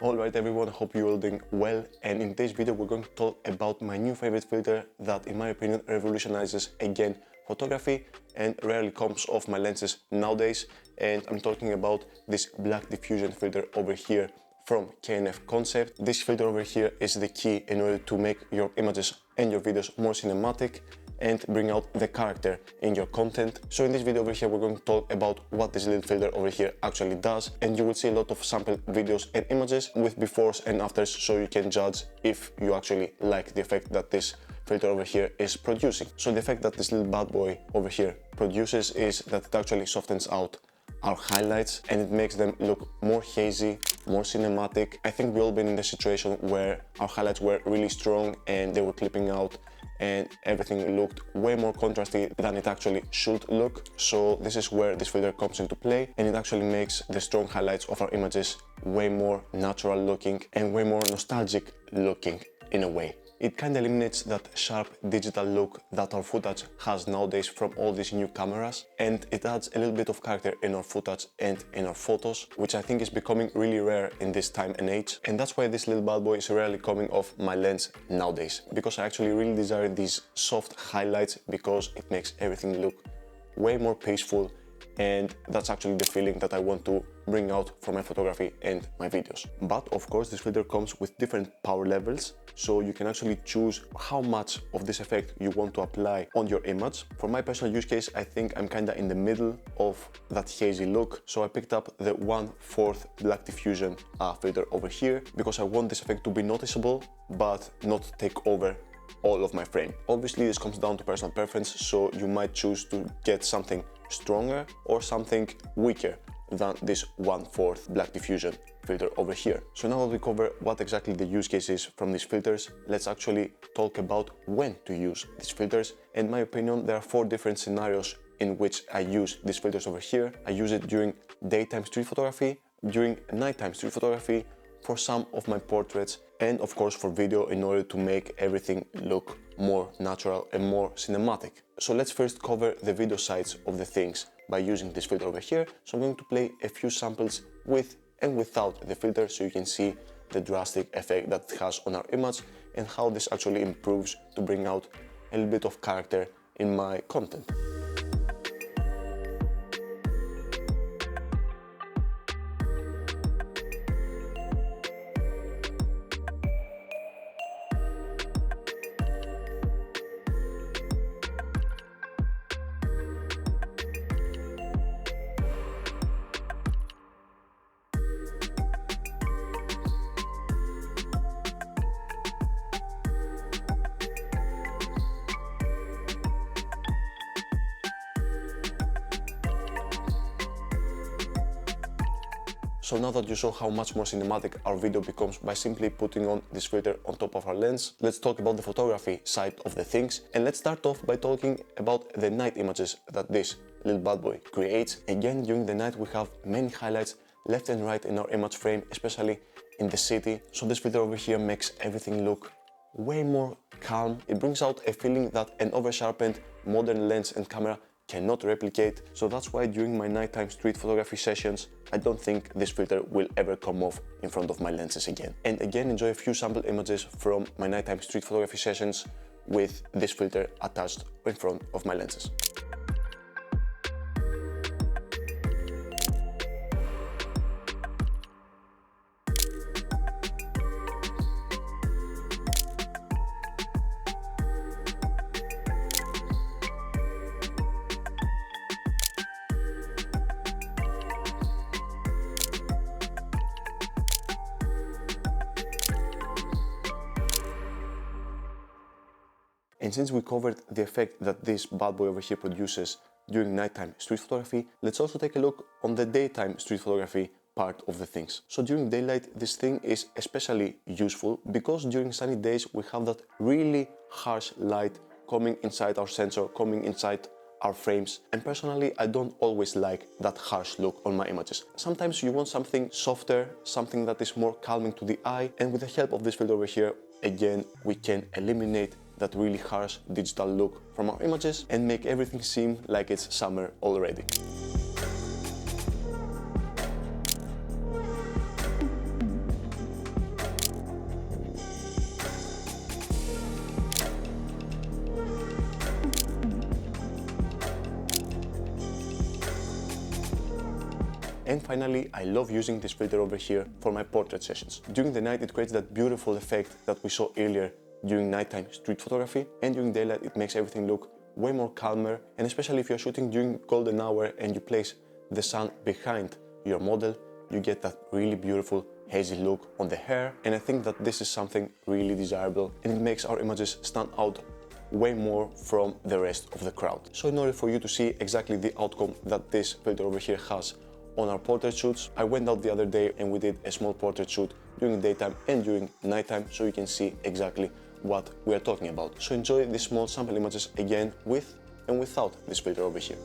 Alright everyone, I hope you're all doing well, and in today's video we're going to talk about my new favorite filter that in my opinion revolutionizes again photography and rarely comes off my lenses nowadays, and I'm talking about this black diffusion filter over here from K&F Concept. This filter over here is the key in order to make your images and your videos more cinematic and bring out the character in your content. So in this video over here we're going to talk about what this little filter over here actually does, and you will see a lot of sample videos and images with befores and afters so you can judge if you actually like the effect that this filter over here is producing. So the effect that this little bad boy over here produces is that it actually softens out our highlights and it makes them look more hazy, more cinematic. I think we've all been in the situation where our highlights were really strong and they were clipping out and everything looked way more contrasty than it actually should look. So this is where this filter comes into play, and it actually makes the strong highlights of our images way more natural looking and way more nostalgic looking in a way. It kind of eliminates that sharp digital look that our footage has nowadays from all these new cameras, and it adds a little bit of character in our footage and in our photos, which I think is becoming really rare in this time and age. And that's why this little bad boy is rarely coming off my lens nowadays, because I actually really desire these soft highlights because it makes everything look way more peaceful, and that's actually the feeling that I want to bring out from my photography and my videos. But of course this filter comes with different power levels, so you can actually choose how much of this effect you want to apply on your image. For my personal use case, I think I'm kinda in the middle of that hazy look, so I picked up the 1/4 black diffusion filter over here because I want this effect to be noticeable but not take over all of my frame. Obviously this comes down to personal preference, so you might choose to get something stronger or something weaker than this 1/4 black diffusion filter over here. So now that we cover what exactly the use case is from these filters, let's actually talk about when to use these filters. In my opinion, there are 4 different scenarios in which I use these filters over here. I use it during daytime street photography, during nighttime street photography, for some of my portraits, and of course for video in order to make everything look more natural and more cinematic. So let's first cover the video sides of the things by using this filter over here. So I'm going to play a few samples with and without the filter so you can see the drastic effect that it has on our image and how this actually improves to bring out a little bit of character in my content. So now that you saw how much more cinematic our video becomes by simply putting on this filter on top of our lens, let's talk about the photography side of the things, and let's start off by talking about the night images that this little bad boy creates. Again, during the night we have many highlights left and right in our image frame, especially in the city. So this filter over here makes everything look way more calm. It brings out a feeling that an over-sharpened modern lens and camera cannot replicate. So that's why during my nighttime street photography sessions, I don't think this filter will ever come off in front of my lenses again. And again, enjoy a few sample images from my nighttime street photography sessions with this filter attached in front of my lenses. And since we covered the effect that this bad boy over here produces during nighttime street photography, let's also take a look on the daytime street photography part of the things. So during daylight, this thing is especially useful because during sunny days we have that really harsh light coming inside our sensor, coming inside our frames, and personally I don't always like that harsh look on my images. Sometimes you want something softer, something that is more calming to the eye, and with the help of this filter over here, again, we can eliminate that really harsh digital look from our images and make everything seem like it's summer already. And finally, I love using this filter over here for my portrait sessions. During the night, it creates that beautiful effect that we saw earlier during nighttime street photography, and during daylight it makes everything look way more calmer, and especially if you're shooting during golden hour and you place the sun behind your model, you get that really beautiful hazy look on the hair, and I think that this is something really desirable, and it makes our images stand out way more from the rest of the crowd. So in order for you to see exactly the outcome that this filter over here has on our portrait shoots, I went out the other day and we did a small portrait shoot during daytime and during nighttime, so you can see exactly what we are talking about. So enjoy these small sample images again with and without this filter over here.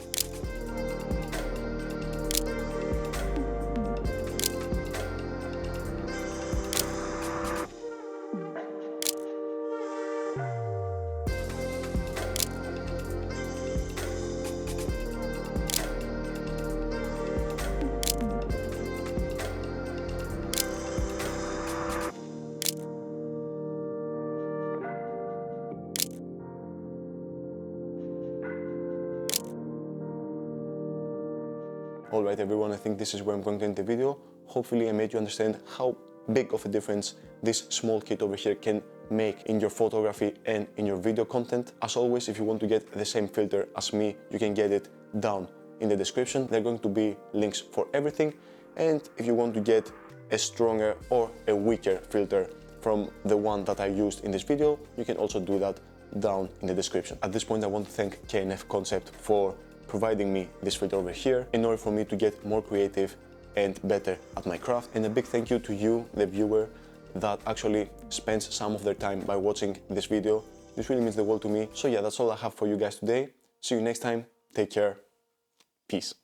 Alright everyone, I think this is where I'm going to end the video. Hopefully I made you understand how big of a difference this small kit over here can make in your photography and in your video content. As always, if you want to get the same filter as me, you can get it down in the description. There are going to be links for everything. And if you want to get a stronger or a weaker filter from the one that I used in this video, you can also do that down in the description. At this point, I want to thank K&F Concept for providing me this filter over here in order for me to get more creative and better at my craft. And a big thank you to you, the viewer, that actually spends some of their time by watching this video. This really means the world to me. So yeah, that's all I have for you guys today. See you next time. Take care. Peace.